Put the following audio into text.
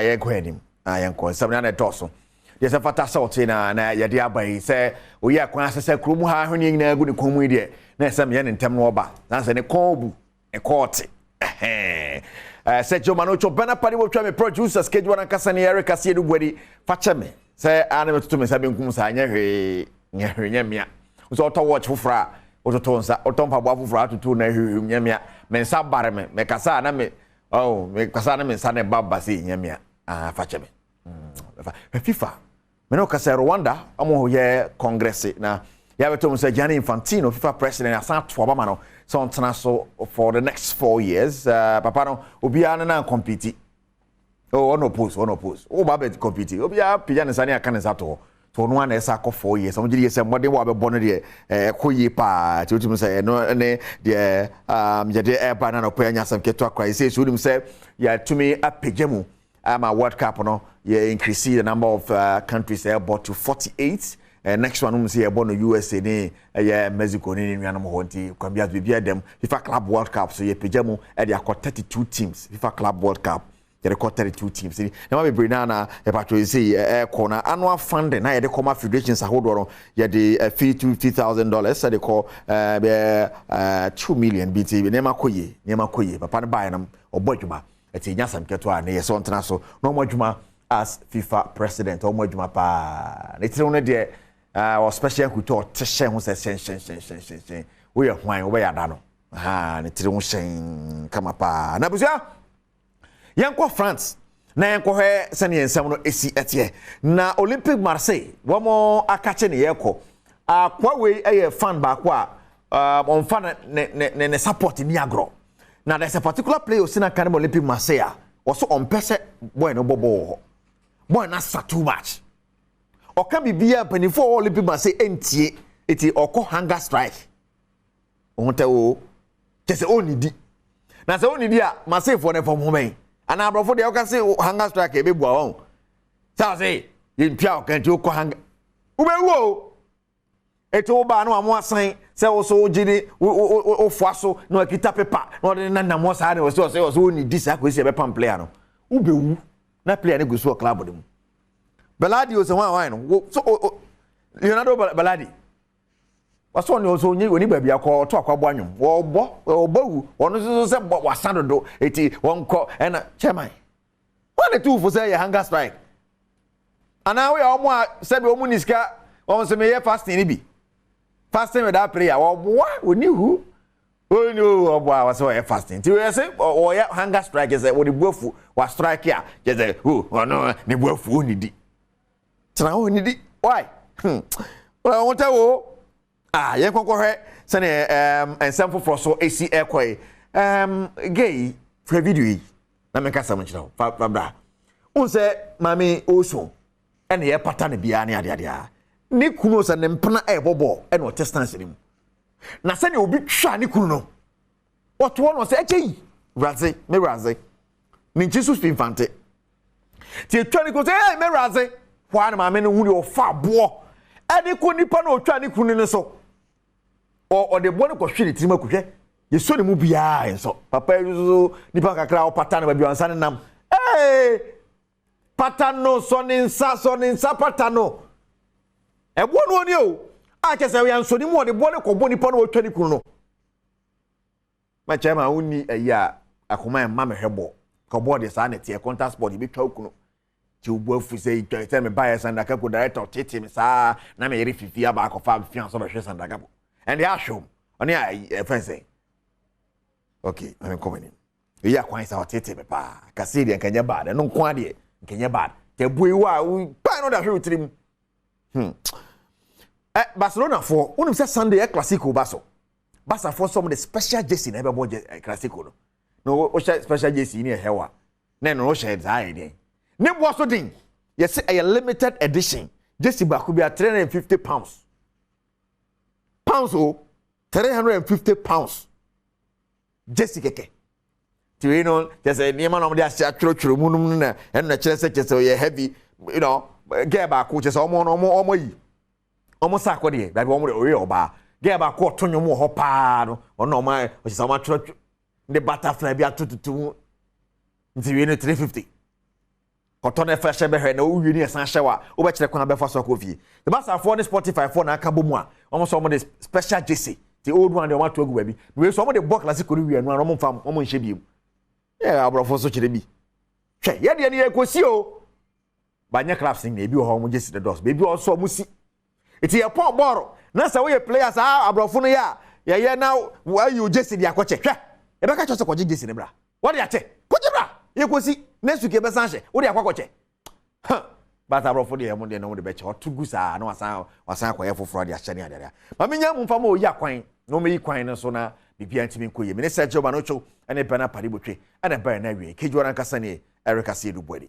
ye kwenim ye nkon sam na doso ye se fata salt na ye de abai se oye kwan asese kromu ha hwene nyina agu ne komu de na sam ye ne ntem no oba na se ne kobu e court se Jomano Chobana Padi will try me producer schedule and Kasee Eric Kasee do wedi facheme say anime to me sabi nkum sa nyemia so to watch fufra o to nsa o to mpabo fufra to na nyemia me nsa bare me kasa na me me kasa na me nsa na baba se nyemia facheme FIFA me no kasa Rwanda amo ye congress na ya beto mo say Gianni Infantino FIFA president asa to obama no so international for the next 4 years papa no obia na compete on oppose o ba be compete obia pija ne sane aka ne sato to no na esa ko 4 years so gidi say modern wa be bono de koyi pa ti otum say no ne de ya de e ba na no pa nya sam keto akwa say so otum say ya tumi apejemu ama World Cup no ya increase the number of countries about to 48. Next one say about USA ni Mexico ni nnuanom ho nti kwambia bibia dem FIFA Club World Cup so ye pejemu e dey 32 teams FIFA Club World Cup ye record 32 teams ni na be bring na e patro say corner annual funding na ye dey come federations ahodoro ye dey fee $50,000 so they call 2 million BT nema koye papa ne buy nam obodwuma eti nyasam keto a na ye so ntena so no modwuma as FIFA president o modwuma pa ne tire no de or special kuto teshe ho se shen we hwan we yada no ne tire ho shen kama pa na busia yanko France na yanko he sene ensem no esi etie na Olympic Marseille womo akache ne yeko akwa we eye fan ba kwa on fan ne support ni agro na there's a particular player osina kan Olympic Marseille also on pese boy no bobo boy na sa too much oka bibia panifo Olympic Marseille entie eti oko hunger strike onte o kese onidi na se onidi a Marseille for ne for moment ana abrofo de oka se hunger strike e bebua won sa se yintua oka nti oko hunger ubewu eti oba no amo asan se wo so gini o fuaso no akita pepa no de na namo sa ne wo so onidi sa kwesi e be pam player no ubewu na player ne go so club dem Baladi was one no so Leonardo Baladi was on also oni baabi akọ to akwabo anwum wo obawu ono so se wasando do eti wonko na chairman what the two for say hunger strike ana we omo se be omu niska on se me fasting ni bi fasting with that prayer wo oni hu oni obo was so fasting ti we say o hunger strike is what the buafu was strike here just no ne buafu oni di tana oni di why well won't wo ye konkohwe se ne ensem foforo so AC ekoi gay for video yi na me kasa mo kira fa bra unse mami oso ene ye pata ne bia ne ade ni kunu se ne mpena bobo ene o testance nim na se ne obi twa ni kunu no oto no se echei raze ni Jesus infante ti twa ni ko se me raze kwa na mame no hu ni o fa bo ade ko nipa na otwa ni kunu ne so o de bo ne ko hwe ti makuhwe ye so ne mu bia enso papa yuzo nipa kakra o pata na ba bia ansa ne nam pata no so ne nsa pata no e bo no ni o a ke se we anso ni mu o de bo ne ko bo nipa na otwa ni kunu no ma chema uni eya akoma en ma me hwebo ko bo de sa ne tie contact sport bi twa kunu ti ubu afu say tell me buy Sandaka ko director tete me sa na me refifi aba ko fa fian so be hwe Sandaka bo and they are show oni a friend okay I'm coming in ya kwan sa tete me pa Kasee de nkanya bad no kwa de nkanya bad te bui wa pa no da hwe utrim Barcelona for unim say Sunday e classico baso Barca for some the special jersey na be bo classico no o special jersey ni e hewa na no share zai de ne boso din yes a limited edition jersey ba ku bia 350 pounds oh 350 pounds jersey keke ti we know just a niam na mo dia sia tworo munum na en na kire se kese ye heavy you know get ba ku kese omo yi omo sa ko de ba omo de oye oba get ba ko tonyo mo ho pa no ono ma o kese omo tworo the butterfly bia tututu nti we no 350 koto na fa hye be hwe na wo wi ni esan hye wa wo be kire kwan be fa so kofi the basa for the Spotify for na aka bomu a omo so omo the special jesse the old one they want to go baby we so omo the book classic ori wi anu omo fam omo nhye bi abrofo so kire bi hwe ye de ne ekosi o banya clubs ni ebi ho omo jesse the dos baby also omo si iti ye pon boro na sa we players abrofo no ya ye na why you jesse di akoche hwe e be ka chose ko jesse ne bra what dey ache ko bra ye kosi next week e be san hye wo dey akwakoche but abrofo dey em dey no dey be che otugu sa na wasan akoye foforo dey ahye ne adere ma menya mu mfa ma oyi akwan no me yi kwan no so na bibia ntimi nkoye me ne Sergio Banocho ene bana pari botwe ene ba na wie kejuara nkasa ne Kasee du body